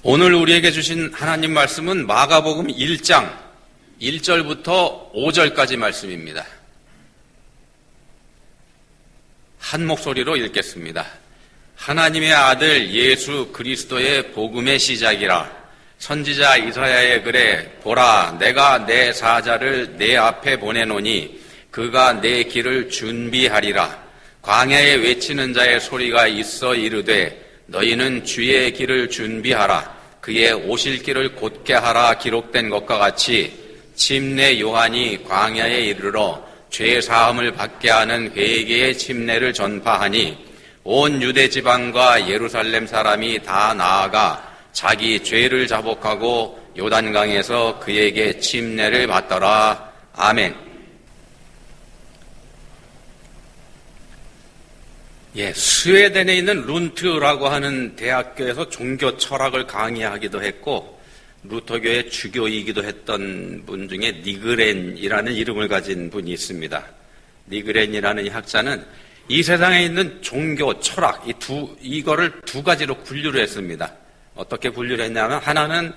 오늘 우리에게 주신 하나님 말씀은 마가복음 1장 1절부터 5절까지 말씀입니다. 한 목소리로 읽겠습니다. 하나님의 아들 예수 그리스도의 복음의 시작이라. 선지자 이사야의 글에 보라, 내가 내 사자를 내 앞에 보내노니 그가 내 길을 준비하리라. 광야에 외치는 자의 소리가 있어 이르되 너희는 주의 길을 준비하라. 그의 오실 길을 곧게 하라. 기록된 것과 같이 침례 요한이 광야에 이르러 죄 사함을 받게 하는 회개의 침례를 전파하니 온 유대 지방과 예루살렘 사람이 다 나아가 자기 죄를 자복하고 요단강에서 그에게 침례를 받더라. 아멘. 스웨덴에 있는 룬트라고 하는 대학교에서 종교 철학을 강의하기도 했고 루터교의 주교이기도 했던 분 중에 니그렌이라는 이름을 가진 분이 있습니다. 니그렌이라는 이 학자는 이 세상에 있는 종교 철학 이거를 두 가지로 분류를 했습니다. 어떻게 분류를 했냐면 하나는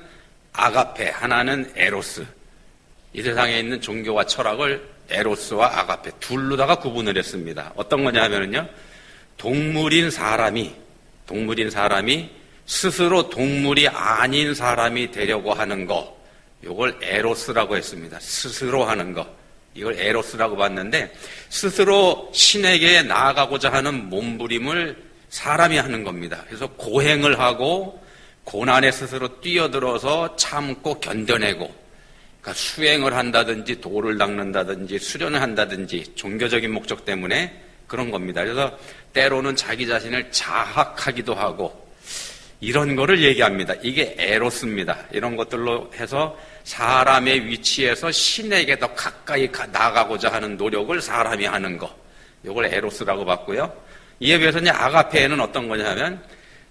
아가페, 하나는 에로스. 이 세상에 있는 종교와 철학을 에로스와 아가페 둘로다가 구분을 했습니다. 어떤 거냐면요, 동물인 사람이 스스로 동물이 아닌 사람이 되려고 하는 거, 이걸 에로스라고 했습니다. 스스로 하는 거, 이걸 에로스라고 봤는데, 스스로 신에게 나아가고자 하는 몸부림을 사람이 하는 겁니다. 그래서 고행을 하고 고난에 스스로 뛰어들어서 참고 견뎌내고, 그러니까 수행을 한다든지 도를 닦는다든지 수련을 한다든지 종교적인 목적 때문에 그런 겁니다. 그래서 때로는 자기 자신을 자학하기도 하고 이런 거를 얘기합니다. 이게 에로스입니다. 이런 것들로 해서 사람의 위치에서 신에게 더 가까이 나가고자 하는 노력을 사람이 하는 거, 이걸 에로스라고 봤고요. 이에 비해서 이제 아가페는 어떤 거냐면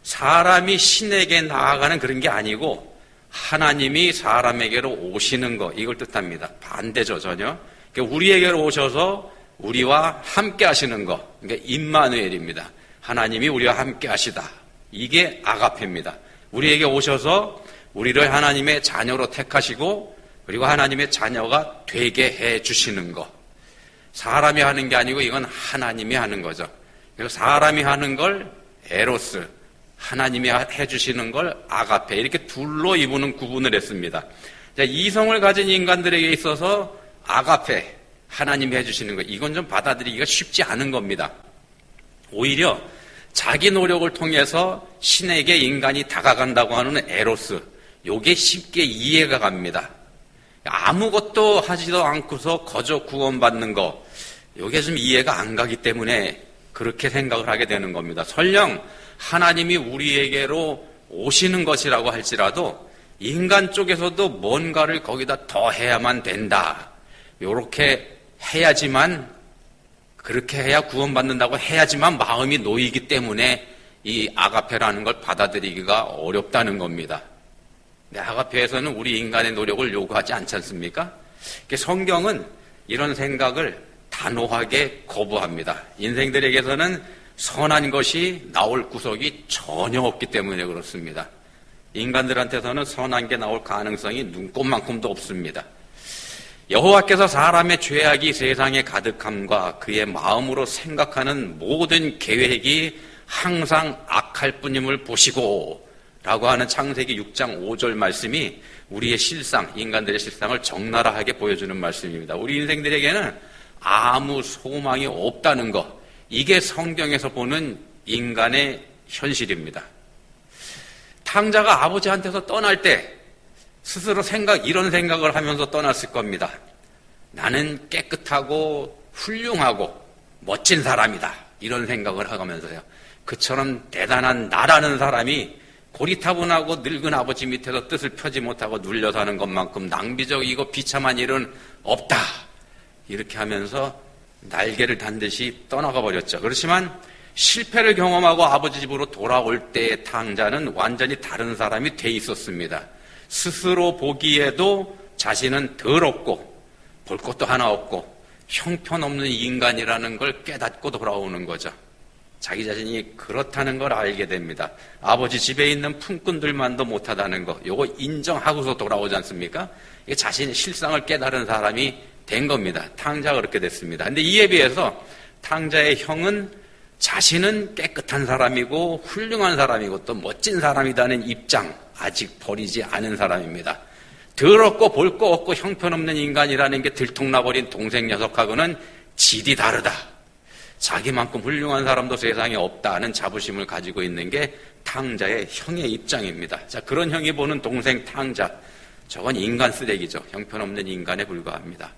사람이 신에게 나아가는 그런 게 아니고 하나님이 사람에게로 오시는 거, 이걸 뜻합니다. 반대죠, 전혀. 그러니까 우리에게로 오셔서 우리와 함께 하시는 거, 그러니까 임마누엘입니다. 하나님이 우리와 함께 하시다. 이게 아가페입니다. 우리에게 오셔서 우리를 하나님의 자녀로 택하시고 그리고 하나님의 자녀가 되게 해 주시는 거. 사람이 하는 게 아니고 이건 하나님이 하는 거죠. 그래서 사람이 하는 걸 에로스, 하나님이 해 주시는 걸 아가페, 이렇게 둘로 이분은 구분을 했습니다. 이성을 가진 인간들에게 있어서 아가페, 하나님이 해주시는 거, 이건 좀 받아들이기가 쉽지 않은 겁니다. 오히려 자기 노력을 통해서 신에게 인간이 다가간다고 하는 에로스, 요게 쉽게 이해가 갑니다. 아무것도 하지도 않고서 거저 구원받는 거, 요게 좀 이해가 안 가기 때문에 그렇게 생각을 하게 되는 겁니다. 설령 하나님이 우리에게로 오시는 것이라고 할지라도 인간 쪽에서도 뭔가를 거기다 더 해야만 된다, 요렇게 해야지만, 그렇게 해야 구원받는다고 해야지만 마음이 놓이기 때문에 이 아가페라는 걸 받아들이기가 어렵다는 겁니다. 아가페에서는 우리 인간의 노력을 요구하지 않지 않습니까? 성경은 이런 생각을 단호하게 거부합니다. 인생들에게서는 선한 것이 나올 구석이 전혀 없기 때문에 그렇습니다. 인간들한테서는 선한 게 나올 가능성이 눈꼽만큼도 없습니다. 여호와께서 사람의 죄악이 세상에 가득함과 그의 마음으로 생각하는 모든 계획이 항상 악할 뿐임을 보시고 라고 하는 창세기 6장 5절 말씀이 우리의 실상, 인간들의 실상을 적나라하게 보여주는 말씀입니다. 우리 인생들에게는 아무 소망이 없다는 것, 이게 성경에서 보는 인간의 현실입니다. 탕자가 아버지한테서 떠날 때 스스로 이런 생각을 하면서 떠났을 겁니다. 나는 깨끗하고 훌륭하고 멋진 사람이다, 이런 생각을 하면서요. 그처럼 대단한 나라는 사람이 고리타분하고 늙은 아버지 밑에서 뜻을 펴지 못하고 눌려 사는 것만큼 낭비적이고 비참한 일은 없다, 이렇게 하면서 날개를 단 듯이 떠나가 버렸죠. 그렇지만 실패를 경험하고 아버지 집으로 돌아올 때의 탕자는 완전히 다른 사람이 돼 있었습니다. 스스로 보기에도 자신은 더럽고 볼 것도 하나 없고 형편없는 인간이라는 걸 깨닫고 돌아오는 거죠. 자기 자신이 그렇다는 걸 알게 됩니다. 아버지 집에 있는 품꾼들만도 못하다는 거, 요거 인정하고서 돌아오지 않습니까? 이게 자신의 실상을 깨달은 사람이 된 겁니다. 탕자가 그렇게 됐습니다. 근데 이에 비해서 탕자의 형은 자신은 깨끗한 사람이고 훌륭한 사람이고 또 멋진 사람이라는 입장 아직 버리지 않은 사람입니다. 더럽고 볼 거 없고 형편없는 인간이라는 게 들통나버린 동생 녀석하고는 질이 다르다. 자기만큼 훌륭한 사람도 세상에 없다는 자부심을 가지고 있는 게 탕자의 형의 입장입니다. 자, 그런 형이 보는 동생 탕자, 저건 인간 쓰레기죠. 형편없는 인간에 불과합니다.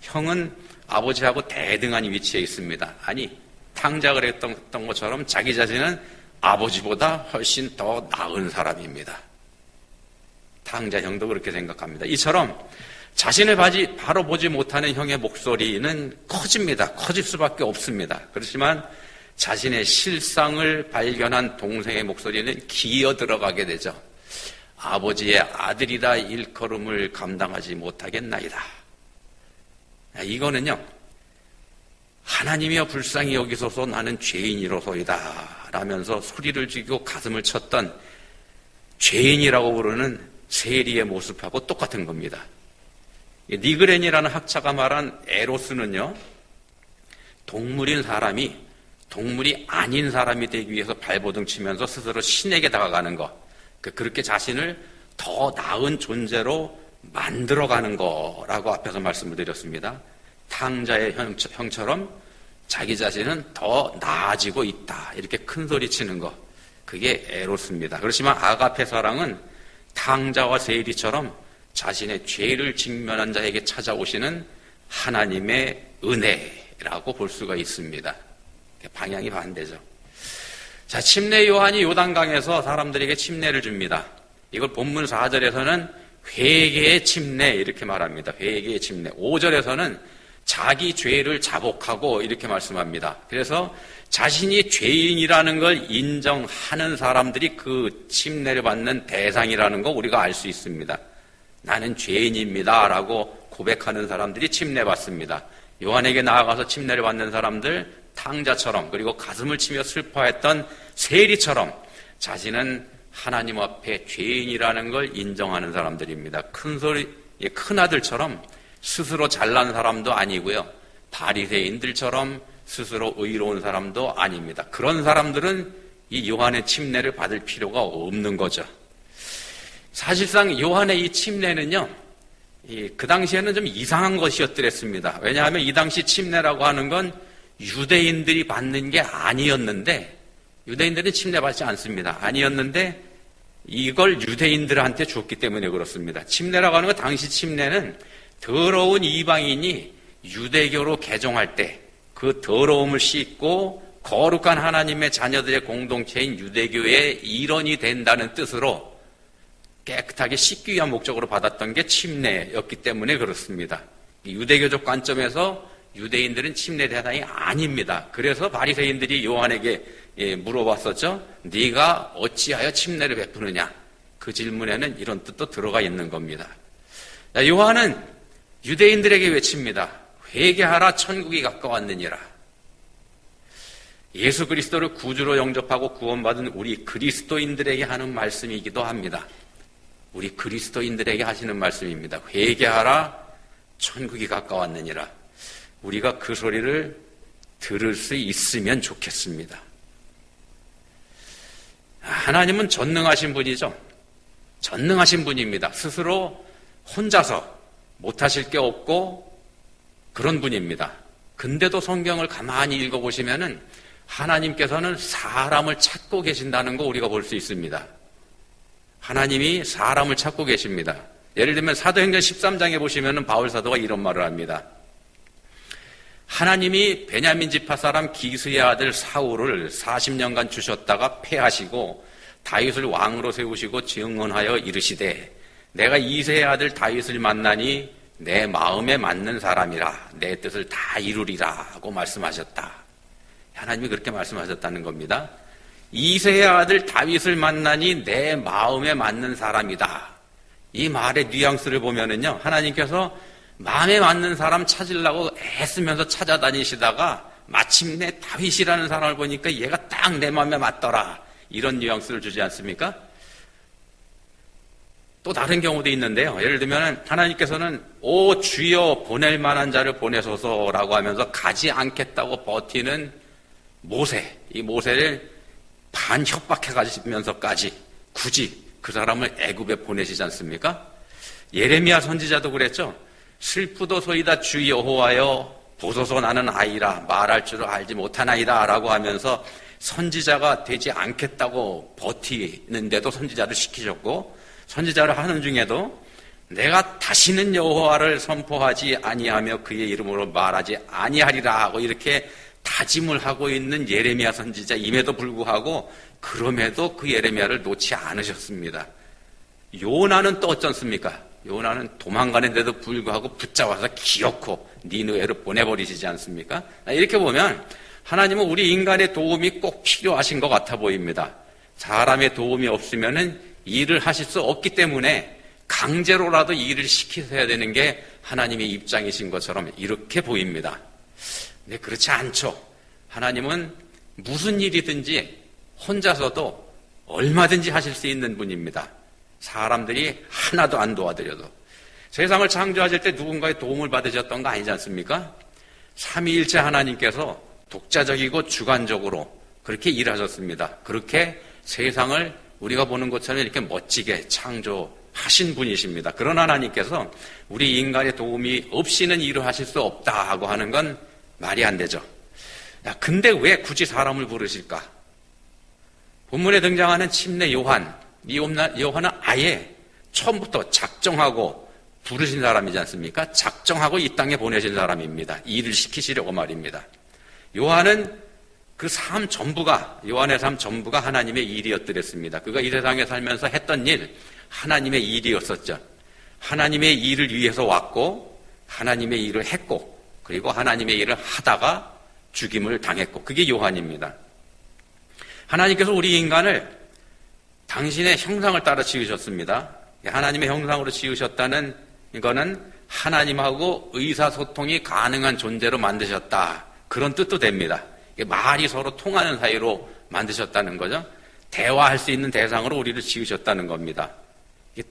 형은 아버지하고 대등한 위치에 있습니다. 아니, 탕자가 그랬던 것처럼 자기 자신은 아버지보다 훨씬 더 나은 사람입니다. 탕자 형도 그렇게 생각합니다. 이처럼 자신을 바로 보지 못하는 형의 목소리는 커집니다. 커질 수밖에 없습니다. 그렇지만 자신의 실상을 발견한 동생의 목소리는 기어 들어가게 되죠. 아버지의 아들이라 일컬음을 감당하지 못하겠나이다. 이거는요, 하나님이여 불쌍히 여기소서 나는 죄인이로소이다 라면서 소리를 지르고 가슴을 쳤던 죄인이라고 부르는 세리의 모습하고 똑같은 겁니다. 니그렌이라는 학자가 말한 에로스는요, 동물인 사람이 동물이 아닌 사람이 되기 위해서 발버둥 치면서 스스로 신에게 다가가는 것, 그렇게 자신을 더 나은 존재로 만들어가는 거라고 앞에서 말씀을 드렸습니다. 탕자의 형처럼 자기 자신은 더 나아지고 있다, 이렇게 큰 소리 치는 것, 그게 에로스입니다. 그렇지만 아가페 사랑은 탕자와 세리처럼 자신의 죄를 직면한 자에게 찾아오시는 하나님의 은혜라고 볼 수가 있습니다. 방향이 반대죠. 자, 침례 요한이 요단강에서 사람들에게 침례를 줍니다. 이걸 본문 4절에서는 회개의 침례 이렇게 말합니다. 회개의 침례. 5절에서는 자기 죄를 자복하고 이렇게 말씀합니다. 그래서 자신이 죄인이라는 걸 인정하는 사람들이 그 침례를 받는 대상이라는 거 우리가 알 수 있습니다. 나는 죄인입니다 라고 고백하는 사람들이 침례받습니다. 요한에게 나아가서 침례를 받는 사람들, 탕자처럼, 그리고 가슴을 치며 슬퍼했던 세리처럼 자신은 하나님 앞에 죄인이라는 걸 인정하는 사람들입니다. 큰 아들처럼 스스로 잘난 사람도 아니고요, 바리새인들처럼 스스로 의로운 사람도 아닙니다. 그런 사람들은 이 요한의 침례를 받을 필요가 없는 거죠. 사실상 요한의 이 침례는요, 그 당시에는 좀 이상한 것이었더랬습니다. 왜냐하면 이 당시 침례라고 하는 건 유대인들이 받는 게 아니었는데, 유대인들은 침례받지 않습니다. 아니었는데 이걸 유대인들한테 줬기 때문에 그렇습니다. 침례라고 하는 건, 당시 침례는 더러운 이방인이 유대교로 개종할 때 그 더러움을 씻고 거룩한 하나님의 자녀들의 공동체인 유대교의 일원이 된다는 뜻으로 깨끗하게 씻기 위한 목적으로 받았던 게 침례였기 때문에 그렇습니다. 유대교적 관점에서 유대인들은 침례 대상이 아닙니다. 그래서 바리새인들이 요한에게 물어봤었죠. 네가 어찌하여 침례를 베푸느냐? 그 질문에는 이런 뜻도 들어가 있는 겁니다. 요한은 유대인들에게 외칩니다. 회개하라, 천국이 가까웠느니라. 예수 그리스도를 구주로 영접하고 구원받은 우리 그리스도인들에게 하는 말씀이기도 합니다. 우리 그리스도인들에게 하시는 말씀입니다. 회개하라, 천국이 가까웠느니라. 우리가 그 소리를 들을 수 있으면 좋겠습니다. 하나님은 전능하신 분이죠. 전능하신 분입니다. 스스로 혼자서 못하실 게 없고 그런 분입니다. 근데도 성경을 가만히 읽어보시면은 하나님께서는 사람을 찾고 계신다는 거 우리가 볼 수 있습니다. 하나님이 사람을 찾고 계십니다. 예를 들면 사도행전 13장에 보시면은 바울 사도가 이런 말을 합니다. 하나님이 베냐민 지파 사람 기스의 아들 사울을 40년간 주셨다가 패하시고 다윗을 왕으로 세우시고 증언하여 이르시되 내가 이새의 아들 다윗을 만나니 내 마음에 맞는 사람이라 내 뜻을 다 이루리라고 말씀하셨다. 하나님이 그렇게 말씀하셨다는 겁니다. 이새의 아들 다윗을 만나니 내 마음에 맞는 사람이다. 이 말의 뉘앙스를 보면은요, 하나님께서 마음에 맞는 사람 찾으려고 애쓰면서 찾아다니시다가 마침내 다윗이라는 사람을 보니까 얘가 딱 내 마음에 맞더라. 이런 뉘앙스를 주지 않습니까? 또 다른 경우도 있는데요. 예를 들면 하나님께서는 오 주여 보낼 만한 자를 보내소서라고 하면서 가지 않겠다고 버티는 모세, 이 모세를 반협박해 가시면서까지 굳이 그 사람을 애굽에 보내시지 않습니까? 예레미야 선지자도 그랬죠. 슬프도소이다 주 여호와여 보소서 나는 아이라 말할 줄을 알지 못하나이다 라고 하면서 선지자가 되지 않겠다고 버티는데도 선지자를 시키셨고, 선지자를 하는 중에도 내가 다시는 여호와를 선포하지 아니하며 그의 이름으로 말하지 아니하리라 하고 이렇게 다짐을 하고 있는 예레미야 선지자임에도 불구하고 그럼에도 그 예레미야를 놓지 않으셨습니다. 요나는 또 어쩌습니까? 요나는 도망가는데도 불구하고 붙잡아서 기어코 니느웨로 보내버리시지 않습니까? 이렇게 보면 하나님은 우리 인간의 도움이 꼭 필요하신 것 같아 보입니다. 사람의 도움이 없으면은 일을 하실 수 없기 때문에 강제로라도 일을 시키셔야 되는 게 하나님의 입장이신 것처럼 이렇게 보입니다. 근데 그렇지 않죠. 하나님은 무슨 일이든지 혼자서도 얼마든지 하실 수 있는 분입니다. 사람들이 하나도 안 도와드려도. 세상을 창조하실 때 누군가의 도움을 받으셨던 거 아니지 않습니까? 삼위일체 하나님께서 독자적이고 주관적으로 그렇게 일하셨습니다. 그렇게 세상을 우리가 보는 것처럼 이렇게 멋지게 창조하신 분이십니다. 그런 하나님께서 우리 인간의 도움이 없이는 일을 하실 수 없다고 하는 건 말이 안 되죠. 근데 왜 굳이 사람을 부르실까? 본문에 등장하는 침례 요한, 이 요한은 아예 처음부터 작정하고 부르신 사람이지 않습니까? 작정하고 이 땅에 보내신 사람입니다. 일을 시키시려고 말입니다. 요한은 그 삶 전부가, 요한의 삶 전부가 하나님의 일이었더랬습니다. 그가 이 세상에 살면서 했던 일, 하나님의 일이었었죠. 하나님의 일을 위해서 왔고, 하나님의 일을 했고, 그리고 하나님의 일을 하다가 죽임을 당했고, 그게 요한입니다. 하나님께서 우리 인간을 당신의 형상을 따라 지으셨습니다. 하나님의 형상으로 지으셨다는 이거는 하나님하고 의사소통이 가능한 존재로 만드셨다. 그런 뜻도 됩니다. 말이 서로 통하는 사이로 만드셨다는 거죠. 대화할 수 있는 대상으로 우리를 지으셨다는 겁니다.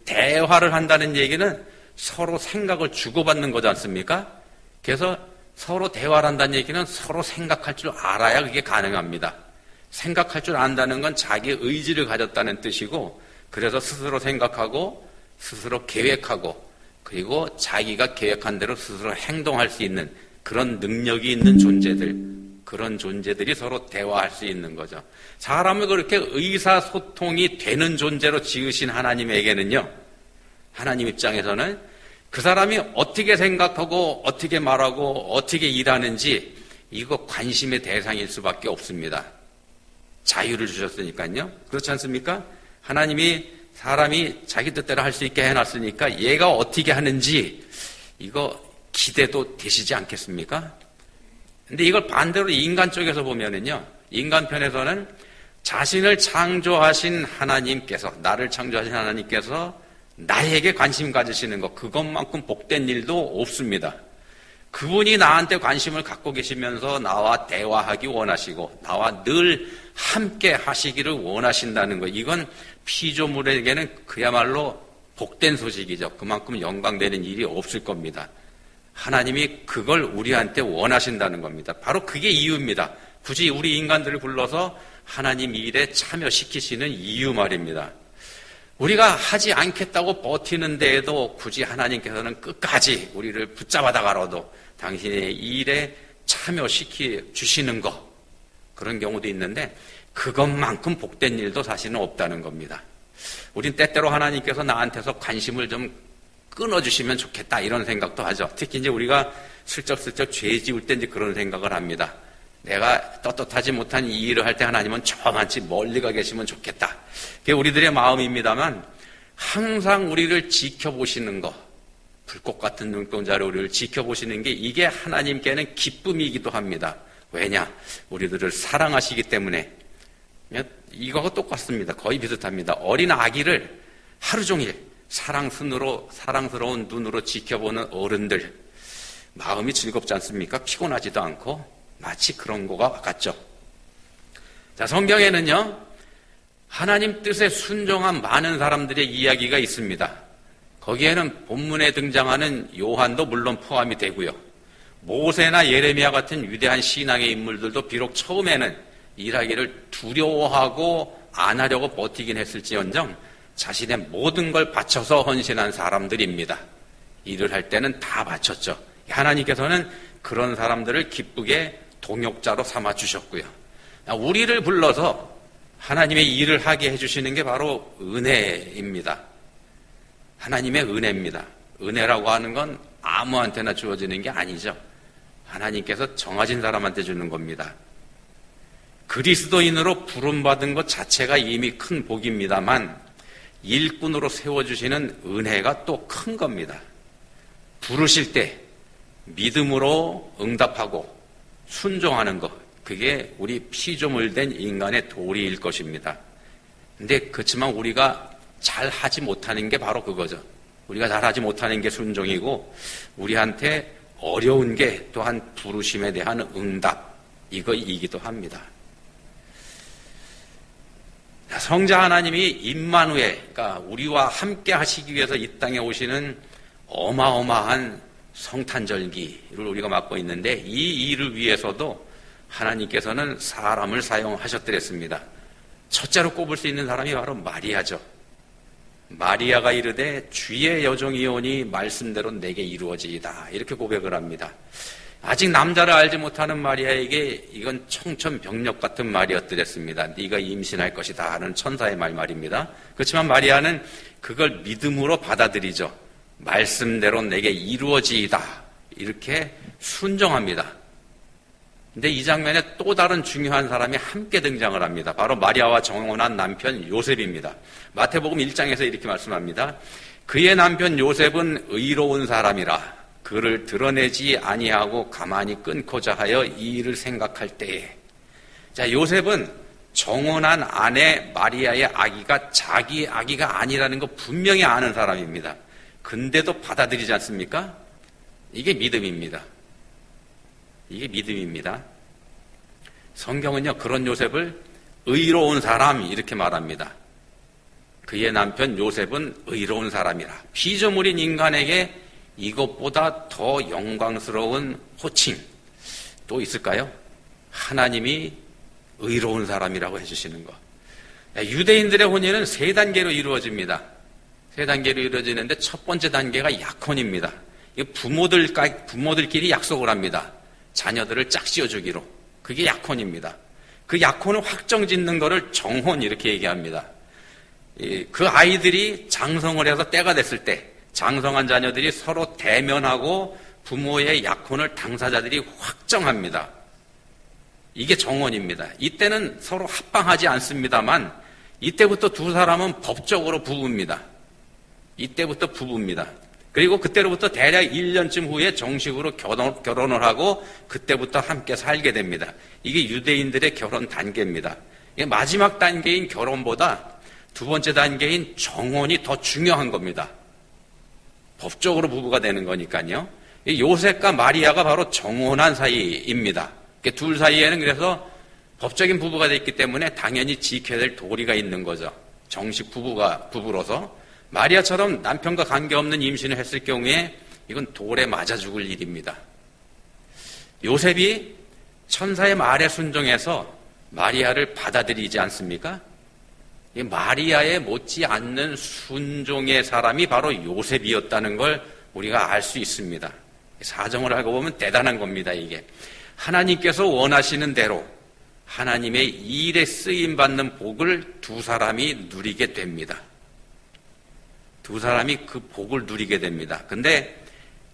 대화를 한다는 얘기는 서로 생각을 주고받는 거지 않습니까? 그래서 서로 대화를 한다는 얘기는 서로 생각할 줄 알아야 그게 가능합니다. 생각할 줄 안다는 건 자기의 의지를 가졌다는 뜻이고, 그래서 스스로 생각하고 스스로 계획하고 그리고 자기가 계획한 대로 스스로 행동할 수 있는 그런 능력이 있는 존재들, 그런 존재들이 서로 대화할 수 있는 거죠. 사람을 그렇게 의사소통이 되는 존재로 지으신 하나님에게는요, 하나님 입장에서는 그 사람이 어떻게 생각하고 어떻게 말하고 어떻게 일하는지 이거 관심의 대상일 수밖에 없습니다. 자유를 주셨으니까요. 그렇지 않습니까? 하나님이 사람이 자기 뜻대로 할 수 있게 해놨으니까 얘가 어떻게 하는지 이거 기대도 되시지 않겠습니까? 근데 이걸 반대로 인간 쪽에서 보면은요, 인간 편에서는 자신을 창조하신 하나님께서, 나를 창조하신 하나님께서 나에게 관심 가지시는 것, 그것만큼 복된 일도 없습니다. 그분이 나한테 관심을 갖고 계시면서 나와 대화하기 원하시고 나와 늘 함께 하시기를 원하신다는 것, 이건 피조물에게는 그야말로 복된 소식이죠. 그만큼 영광되는 일이 없을 겁니다. 하나님이 그걸 우리한테 원하신다는 겁니다. 바로 그게 이유입니다. 굳이 우리 인간들을 불러서 하나님 일에 참여시키시는 이유 말입니다. 우리가 하지 않겠다고 버티는 데에도 굳이 하나님께서는 끝까지 우리를 붙잡아다가라도 당신의 일에 참여시켜 주시는 것, 그런 경우도 있는데 그것만큼 복된 일도 사실은 없다는 겁니다. 우린 때때로 하나님께서 나한테서 관심을 좀 끊어주시면 좋겠다 이런 생각도 하죠. 특히 이제 우리가 슬쩍슬쩍 죄 지을 때 이제 그런 생각을 합니다. 내가 떳떳하지 못한 이 일을 할 때 하나님은 저만치 멀리가 계시면 좋겠다. 그게 우리들의 마음입니다만 항상 우리를 지켜보시는 것, 불꽃 같은 눈동자로 우리를 지켜보시는 게 이게 하나님께는 기쁨이기도 합니다. 왜냐? 우리들을 사랑하시기 때문에. 이거하고 똑같습니다. 거의 비슷합니다. 어린 아기를 하루 종일 사랑스러운 눈으로 지켜보는 어른들, 마음이 즐겁지 않습니까? 피곤하지도 않고 마치 그런 거가 같죠. 자, 성경에는요, 하나님 뜻에 순종한 많은 사람들의 이야기가 있습니다. 거기에는 본문에 등장하는 요한도 물론 포함이 되고요. 모세나 예레미야 같은 위대한 신앙의 인물들도 비록 처음에는 일하기를 두려워하고 안 하려고 버티긴 했을지언정 자신의 모든 걸 바쳐서 헌신한 사람들입니다. 일을 할 때는 다 바쳤죠. 하나님께서는 그런 사람들을 기쁘게 동역자로 삼아 주셨고요. 우리를 불러서 하나님의 일을 하게 해주시는 게 바로 은혜입니다. 하나님의 은혜입니다. 은혜라고 하는 건 아무한테나 주어지는 게 아니죠. 하나님께서 정하신 사람한테 주는 겁니다. 그리스도인으로 부름받은 것 자체가 이미 큰 복입니다만 일꾼으로 세워주시는 은혜가 또 큰 겁니다. 부르실 때 믿음으로 응답하고 순종하는 것, 그게 우리 피조물 된 인간의 도리일 것입니다. 근데 그렇지만 우리가 잘 하지 못하는 게 바로 그거죠. 우리가 잘 하지 못하는 게 순종이고 우리한테 어려운 게 또한 부르심에 대한 응답, 이거이기도 합니다. 성자 하나님이 임마누엘, 그러니까 우리와 함께 하시기 위해서 이 땅에 오시는 어마어마한 성탄절기를 우리가 맡고 있는데 이 일을 위해서도 하나님께서는 사람을 사용하셨더랬습니다. 첫째로 꼽을 수 있는 사람이 바로 마리아죠. 마리아가 이르되 주의 여종이오니 말씀대로 내게 이루어지이다, 이렇게 고백을 합니다. 아직 남자를 알지 못하는 마리아에게 이건 청천벽력 같은 말이었더랬습니다. 네가 임신할 것이다 하는 천사의 말입니다. 그렇지만 마리아는 그걸 믿음으로 받아들이죠. 말씀대로 내게 이루어지이다, 이렇게 순종합니다. 근데 이 장면에 또 다른 중요한 사람이 함께 등장을 합니다. 바로 마리아와 정혼한 남편 요셉입니다. 마태복음 1장에서 이렇게 말씀합니다. 그의 남편 요셉은 의로운 사람이라 그를 드러내지 아니하고 가만히 끊고자 하여 이 일을 생각할 때에, 자, 요셉은 정혼한 아내 마리아의 아기가 자기 아기가 아니라는 거 분명히 아는 사람입니다. 근데도 받아들이지 않습니까? 이게 믿음입니다. 이게 믿음입니다. 성경은요, 그런 요셉을 의로운 사람 이렇게 말합니다. 그의 남편 요셉은 의로운 사람이라. 피조물인 인간에게 이것보다 더 영광스러운 호칭 또 있을까요? 하나님이 의로운 사람이라고 해주시는 것. 유대인들의 혼인은 세 단계로 이루어집니다. 세 단계로 이루어지는데 첫 번째 단계가 약혼입니다. 부모들끼리 약속을 합니다. 자녀들을 짝지어주기로. 그게 약혼입니다. 그 약혼을 확정짓는 거를 정혼 이렇게 얘기합니다. 그 아이들이 장성을 해서 때가 됐을 때 장성한 자녀들이 서로 대면하고 부모의 약혼을 당사자들이 확정합니다. 이게 정혼입니다. 이때는 서로 합방하지 않습니다만 이때부터 두 사람은 법적으로 부부입니다. 이때부터 부부입니다. 그리고 그때로부터 대략 1년쯤 후에 정식으로 결혼을 하고 그때부터 함께 살게 됩니다. 이게 유대인들의 결혼 단계입니다. 마지막 단계인 결혼보다 두 번째 단계인 정혼이 더 중요한 겁니다. 법적으로 부부가 되는 거니까요. 요셉과 마리아가 바로 정혼한 사이입니다. 둘 사이에는 그래서 법적인 부부가 됐기 때문에 당연히 지켜야 될 도리가 있는 거죠. 정식 부부로서. 마리아처럼 남편과 관계없는 임신을 했을 경우에 이건 돌에 맞아 죽을 일입니다. 요셉이 천사의 말에 순종해서 마리아를 받아들이지 않습니까? 이 마리아에 못지않는 순종의 사람이 바로 요셉이었다는 걸 우리가 알 수 있습니다. 사정을 알고 보면 대단한 겁니다. 이게 하나님께서 원하시는 대로 하나님의 일에 쓰임받는 복을 두 사람이 누리게 됩니다. 두 사람이 그 복을 누리게 됩니다. 근데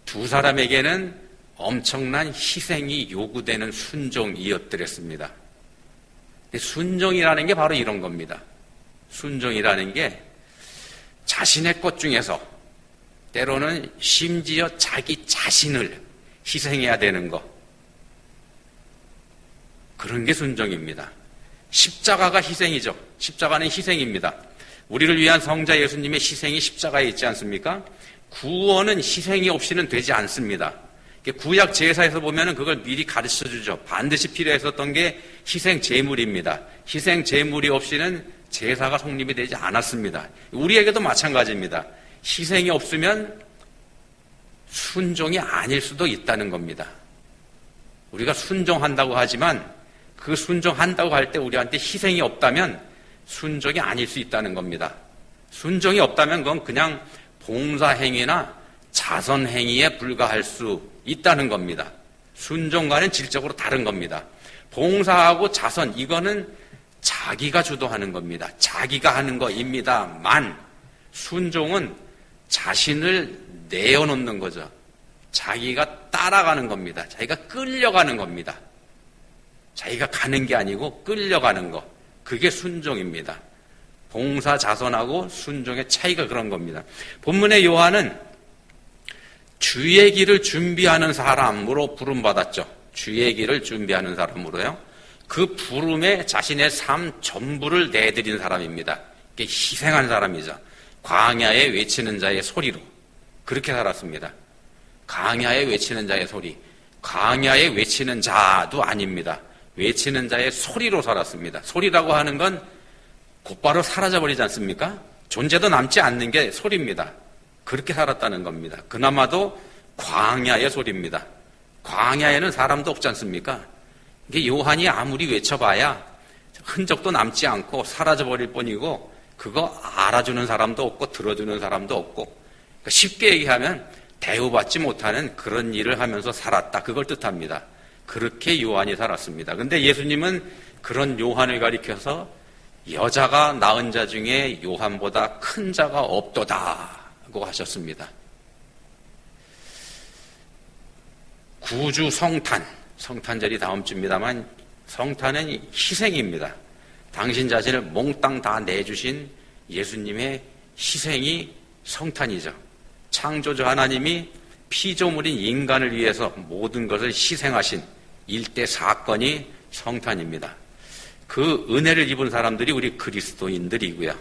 두 사람에게는 엄청난 희생이 요구되는 순종이었더랬습니다. 순종이라는 게 바로 이런 겁니다. 순종이라는 게 자신의 것 중에서 때로는 심지어 자기 자신을 희생해야 되는 것, 그런 게 순종입니다. 십자가가 희생이죠. 십자가는 희생입니다. 우리를 위한 성자 예수님의 희생이 십자가에 있지 않습니까? 구원은 희생이 없이는 되지 않습니다. 구약 제사에서 보면은 그걸 미리 가르쳐 주죠. 반드시 필요했었던 게 희생 제물입니다. 희생 제물이 없이는 제사가 성립이 되지 않았습니다. 우리에게도 마찬가지입니다. 희생이 없으면 순종이 아닐 수도 있다는 겁니다. 우리가 순종한다고 하지만 그 순종한다고 할 때 우리한테 희생이 없다면 순종이 아닐 수 있다는 겁니다. 순종이 없다면 그건 그냥 봉사행위나 자선행위에 불과할 수 있다는 겁니다. 순종과는 질적으로 다른 겁니다. 봉사하고 자선, 이거는 자기가 주도하는 겁니다. 자기가 하는 거입니다만 순종은 자신을 내어놓는 거죠. 자기가 따라가는 겁니다. 자기가 끌려가는 겁니다. 자기가 가는 게 아니고 끌려가는 거. 그게 순종입니다. 봉사 자선하고 순종의 차이가 그런 겁니다. 본문의 요한은 주의 길을 준비하는 사람으로 부름받았죠. 주의 길을 준비하는 사람으로요. 그 부름에 자신의 삶 전부를 내드린 사람입니다. 이게 희생한 사람이죠. 광야에 외치는 자의 소리로 그렇게 살았습니다. 광야에 외치는 자의 소리. 광야에 외치는 자도 아닙니다. 외치는 자의 소리로 살았습니다. 소리라고 하는 건 곧바로 사라져버리지 않습니까? 존재도 남지 않는 게 소리입니다. 그렇게 살았다는 겁니다. 그나마도 광야의 소리입니다. 광야에는 사람도 없지 않습니까? 이게 요한이 아무리 외쳐봐야 흔적도 남지 않고 사라져버릴 뿐이고 그거 알아주는 사람도 없고 들어주는 사람도 없고 그러니까 쉽게 얘기하면 대우받지 못하는 그런 일을 하면서 살았다. 그걸 뜻합니다. 그렇게 요한이 살았습니다. 그런데 예수님은 그런 요한을 가리켜서 여자가 낳은 자 중에 요한보다 큰 자가 없도다고 하셨습니다. 구주 성탄, 성탄절이 다음 주입니다만 성탄은 희생입니다. 당신 자신을 몽땅 다 내주신 예수님의 희생이 성탄이죠. 창조주 하나님이 피조물인 인간을 위해서 모든 것을 희생하신 일대 사건이 성탄입니다. 그 은혜를 입은 사람들이 우리 그리스도인들이고요.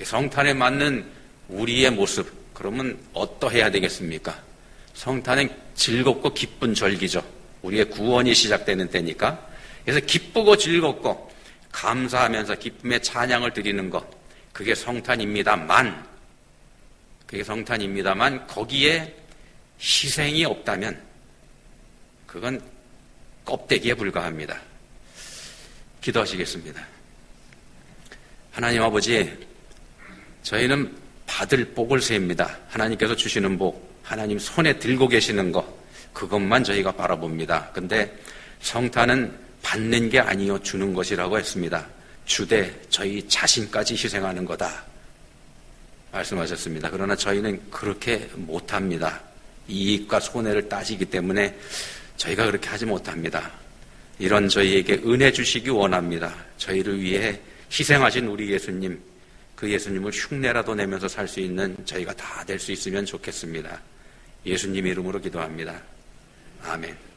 성탄에 맞는 우리의 모습, 그러면 어떠해야 되겠습니까? 성탄은 즐겁고 기쁜 절기죠. 우리의 구원이 시작되는 때니까. 그래서 기쁘고 즐겁고 감사하면서 기쁨의 찬양을 드리는 것, 그게 성탄입니다만 거기에 희생이 없다면 그건 껍데기에 불과합니다. 기도하시겠습니다. 하나님 아버지, 저희는 받을 복을 세웁니다. 하나님께서 주시는 복, 하나님 손에 들고 계시는 것, 그것만 저희가 바라봅니다. 근데 성탄은 받는 게 아니요 주는 것이라고 했습니다. 주되 저희 자신까지 희생하는 거다 말씀하셨습니다. 그러나 저희는 그렇게 못합니다. 이익과 손해를 따지기 때문에 저희가 그렇게 하지 못합니다. 이런 저희에게 은혜 주시기 원합니다. 저희를 위해 희생하신 우리 예수님, 그 예수님을 흉내라도 내면서 살 수 있는 저희가 다 될 수 있으면 좋겠습니다. 예수님 이름으로 기도합니다. 아멘.